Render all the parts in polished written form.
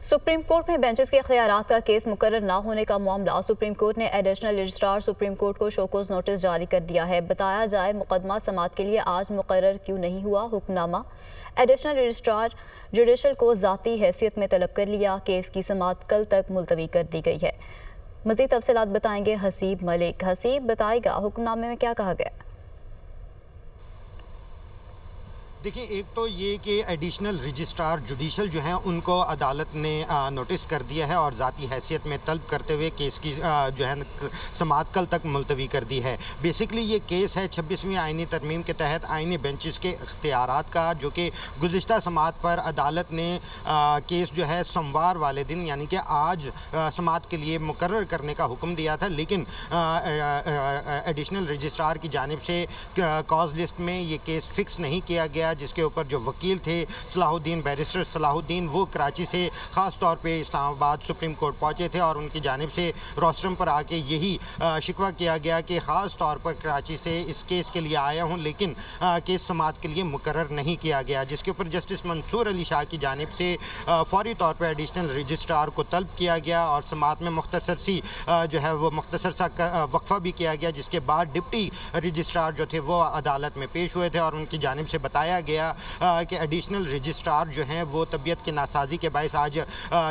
Supreme court में benches के इख्तियारात का केस मुकर्रर ना होने का मामला। सुप्रीम कोर्ट ने एडिशनल रजिस्ट्रार सुप्रीम कोर्ट को शोकोज नोटिस जारी कर दिया है। बताया जाए मुकदमा समाअत के लिए आज मुकर्रर क्यों नहीं हुआ। हुक्मनामा एडिशनल रजिस्ट्रार जुडिशल को ज़ाती हैसियत में तलब कर लिया। केस की समाअत कल तक मुलतवी कर दी गई है। मज़ीद तफसीलात बताएंगे हसीब मलिक। हसीब, बताएगा हुक्मनामे में क्या कहा गया। देखिए, एक तो ये कि एडिशनल रजिस्ट्रार जुडिशल जो हैं उनको अदालत ने नोटिस कर दिया है और ज़ाती हैसियत में तलब करते हुए केस की जो है समाअत कल तक मुलतवी कर दी है। बेसिकली ये केस है 26वीं आइनी तरमीम के तहत आइनी बेंचेस के इख्तियारात का, जो कि गुज़िश्ता समाअत पर अदालत ने केस जो है सोमवार वाले दिन यानी कि आज समाअत के लिए मुकर्रर करने का हुक्म दिया था, लेकिन एडिशनल रजिस्ट्रार की जानिब से कॉज लिस्ट में ये केस फिक्स नहीं किया गया, जिसके ऊपर जो वकील थे सलाहुद्दीन, बैरिस्टर सलाहुद्दीन, वो कराची से ख़ास तौर पे इस्लामाबाद सुप्रीम कोर्ट पहुंचे थे और उनकी जानिब से रोस्ट्रम पर आके यही शिकवा किया गया कि ख़ास तौर पर कराची से इस केस के लिए आया हूं, लेकिन केस समाअत के लिए मुकर्रर नहीं किया गया, जिसके ऊपर जस्टिस मंसूर अली शाह की जानिब से फौरी तौर पर एडिशनल रजिस्ट्रार को तलब किया गया और समाअत में मुख्तसर सी जो है वो मुख्तसर सा वक्फा भी किया गया, जिसके बाद डिप्टी रजिस्ट्रार जो थे वो अदालत में पेश हुए थे और उनकी जानिब से बताया गया कि एडिशनल रजिस्ट्रार जो हैं वो तबीयत की नासाजी के बायस आज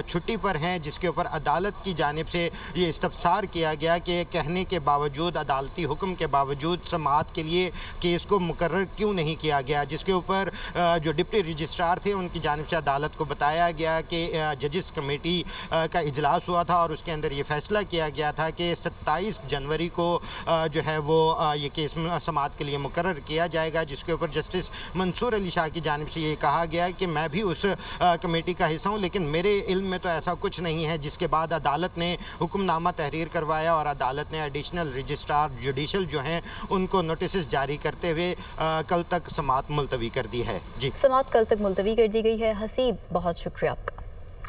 छुट्टी पर हैं, जिसके ऊपर अदालत की जानिब से ये इस्तफसार किया गया कि कहने के बावजूद, अदालती हुक्म के बावजूद समाअत के लिए केस को मुकर्रर क्यों नहीं किया गया, जिसके ऊपर जो डिप्टी रजिस्ट्रार थे उनकी जानिब से अदालत को बताया गया कि जजिस कमेटी का इजलास हुआ था और उसके अंदर ये फैसला किया गया था कि 27 जनवरी को जो है वो ये केस समाअत के लिए मुकर्रर किया जाएगा, जिसके ऊपर जस्टिस मंसूर अली शाह की जानिब से ये कहा गया कि मैं भी उस कमेटी का हिस्सा हूँ, लेकिन मेरे इल्म में तो ऐसा कुछ नहीं है, जिसके बाद अदालत ने हुक्मनामा तहरीर करवाया और अदालत ने एडिशनल रजिस्ट्रार जुडिशल जो हैं उनको नोटिस जारी करते हुए कल तक समाअत मुलतवी कर दी है। जी, समाअत कल तक मुलतवी कर दी गई है। हसीब, बहुत शुक्रिया आपका।